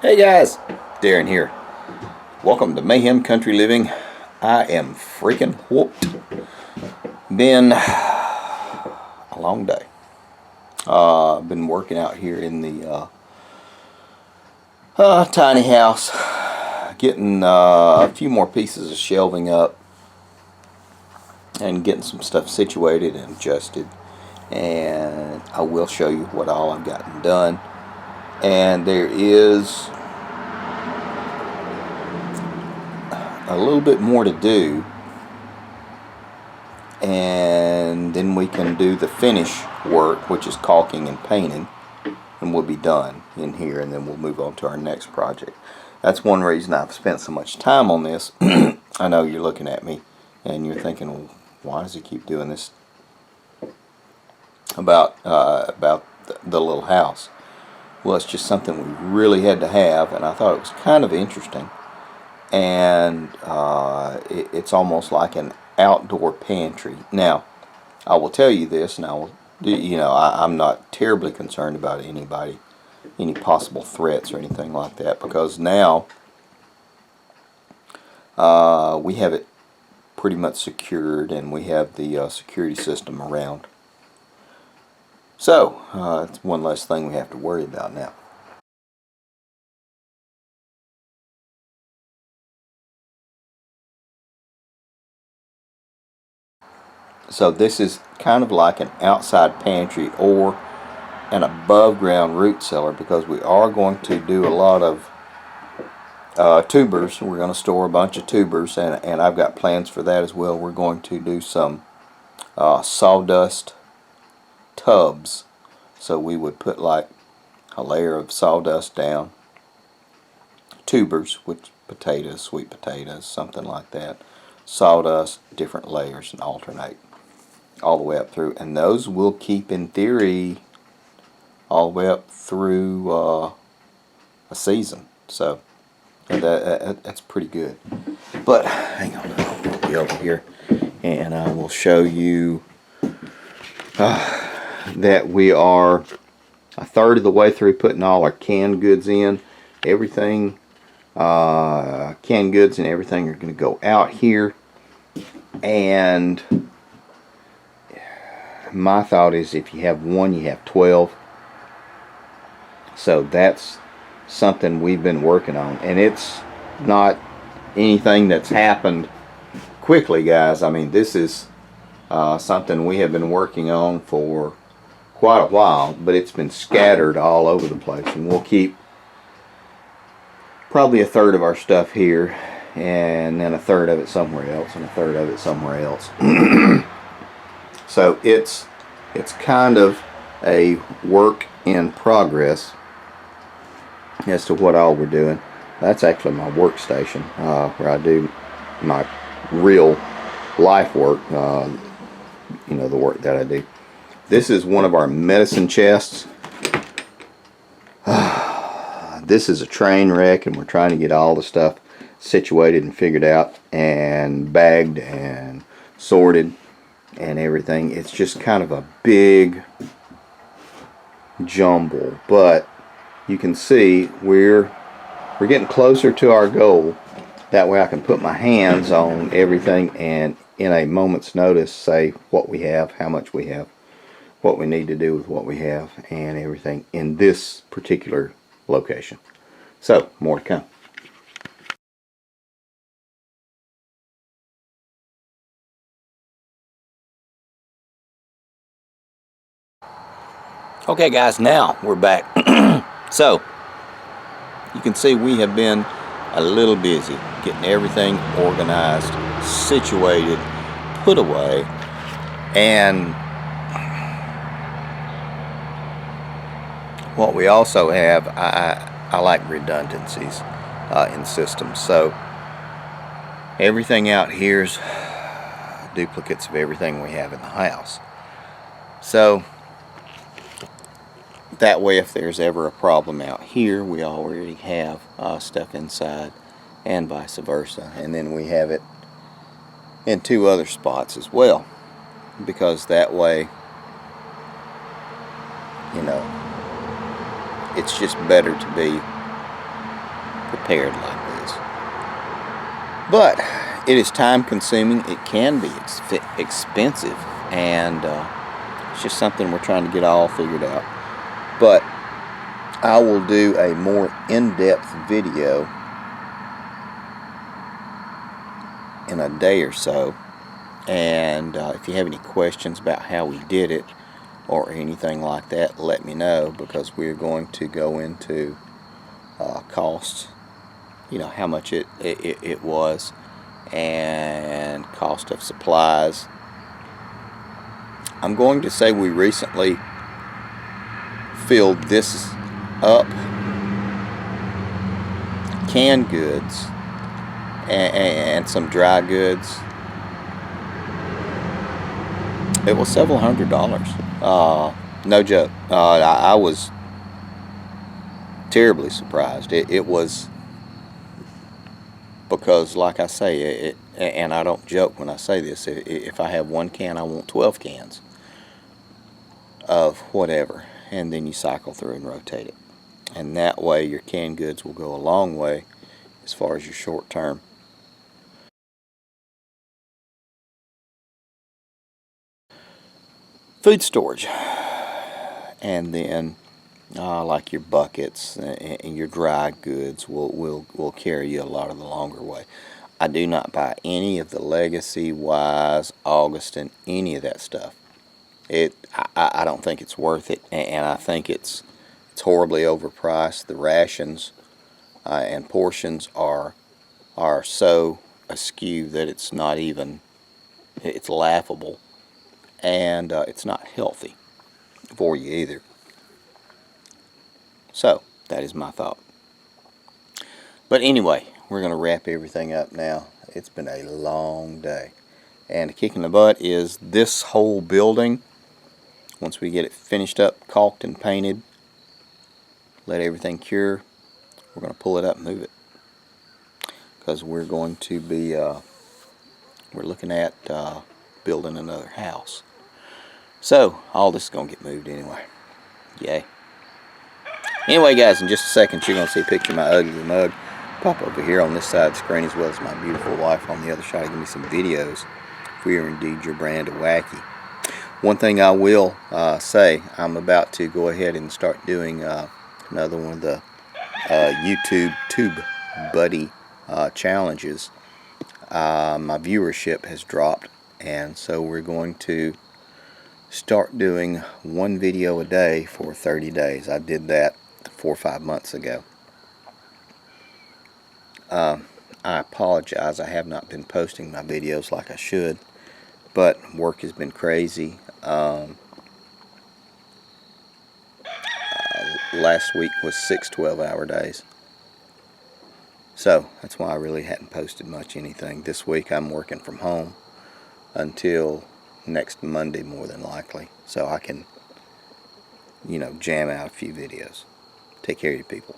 Hey guys, Darren here. Welcome to Mayhem Country Living. I am freaking whooped. Been a long day. Been working out here in the tiny house, getting a few more pieces of shelving up and getting some stuff situated and adjusted. And I will show you what all I've gotten done. And there is a little bit more to do, and then we can do the finish work, which is caulking and painting, and we'll be done in here, and then we'll move on to our next project. That's one reason I've spent so much time on this. I know you're looking at me and you're thinking, well, why does he keep doing this about the little house? Well, it's just something we really had to have, and I thought it was kind of interesting. And it's almost like an outdoor pantry. Now, I will tell you this, and I'm not terribly concerned about any possible threats or anything like that, because now we have it pretty much secured, and we have the security system around. So, it's one less thing we have to worry about now. So this is kind of like an outside pantry or an above ground root cellar, because we are going to do a lot of tubers. We're going to store a bunch of tubers, and I've got plans for that as well. We're going to do some sawdust tubs. So we would put like a layer of sawdust down, tubers, which potatoes, sweet potatoes, something like that, sawdust, different layers, and alternate all the way up through, and those will keep, in theory, all the way up through a season. So that's pretty good. But hang on, I'll be over here and I will show you that we are a third of the way through putting all our canned goods in. Everything, canned goods and everything are going to go out here, and my thought is if you have one, you have 12. So that's something we've been working on, and it's not anything that's happened quickly, guys. I mean, this is something we have been working on for quite a while, but it's been scattered all over the place, and we'll keep probably a third of our stuff here, and then a third of it somewhere else, and a third of it somewhere else. So it's kind of a work in progress as to what all we're doing. That's actually my workstation, where I do my real life work, the work that I do. This is one of our medicine chests. This is a train wreck, and we're trying to get all the stuff situated and figured out and bagged and sorted and everything. It's just kind of a big jumble, but you can see we're getting closer to our goal. That way I can put my hands on everything and in a moment's notice say what we have, how much we have, what we need to do with what we have, and everything in this particular location. So, more to come. Okay guys, now we're back. So, you can see we have been a little busy getting everything organized, situated, put away, and what we also have, I like redundancies in systems. So, everything out here's duplicates of everything we have in the house. So, that way if there's ever a problem out here, we already have stuff inside, and vice versa. And then we have it in two other spots as well, because that way, it's just better to be prepared like this. But it is time consuming. It can be expensive, and it's just something we're trying to get all figured out. But I will do a more in-depth video in a day or so, and if you have any questions about how we did it or anything like that, let me know, because we're going to go into costs, you know, how much it was, and cost of supplies. I'm going to say we recently filled this up, canned goods and some dry goods. It was several $100s. No joke. I was terribly surprised. It was, because like I say, and I don't joke when I say this, if I have 1 can, I want 12 cans of whatever, and then you cycle through and rotate it, and that way your canned goods will go a long way as far as your short term. Food storage, and then like your buckets and your dry goods will carry you a lot of the longer way. I do not buy any of the Legacy, Wise, Augustin, any of that stuff. I don't think it's worth it, and I think it's horribly overpriced. The rations and portions are so askew that it's not even, it's laughable, and it's not healthy for you either. So that is my thought. But anyway, we're going to wrap everything up now. It's been a long day, and the kick in the butt is this whole building. Once we get it finished up, caulked and painted, let everything cure, we're going to pull it up and move it, because we're going to be we're looking at building another house. So all this is going to get moved anyway. Yay. Anyway, guys, in just a second you're going to see a picture of my ugly mug pop over here on this side of the screen, as well as my beautiful wife on the other side. Give me some videos if we are indeed your brand of wacky. One thing I will say, I'm about to go ahead and start doing another one of the YouTube TubeBuddy challenges. My viewership has dropped, and so we're going to start doing 1 video a day for 30 days. I did that 4 or 5 months ago. I apologize, I have not been posting my videos like I should, but work has been crazy. Last week was 6 12-hour days, so that's why I really hadn't posted much anything. This week I'm working from home until next Monday, more than likely, so I can, you know, jam out a few videos. Take care of you people.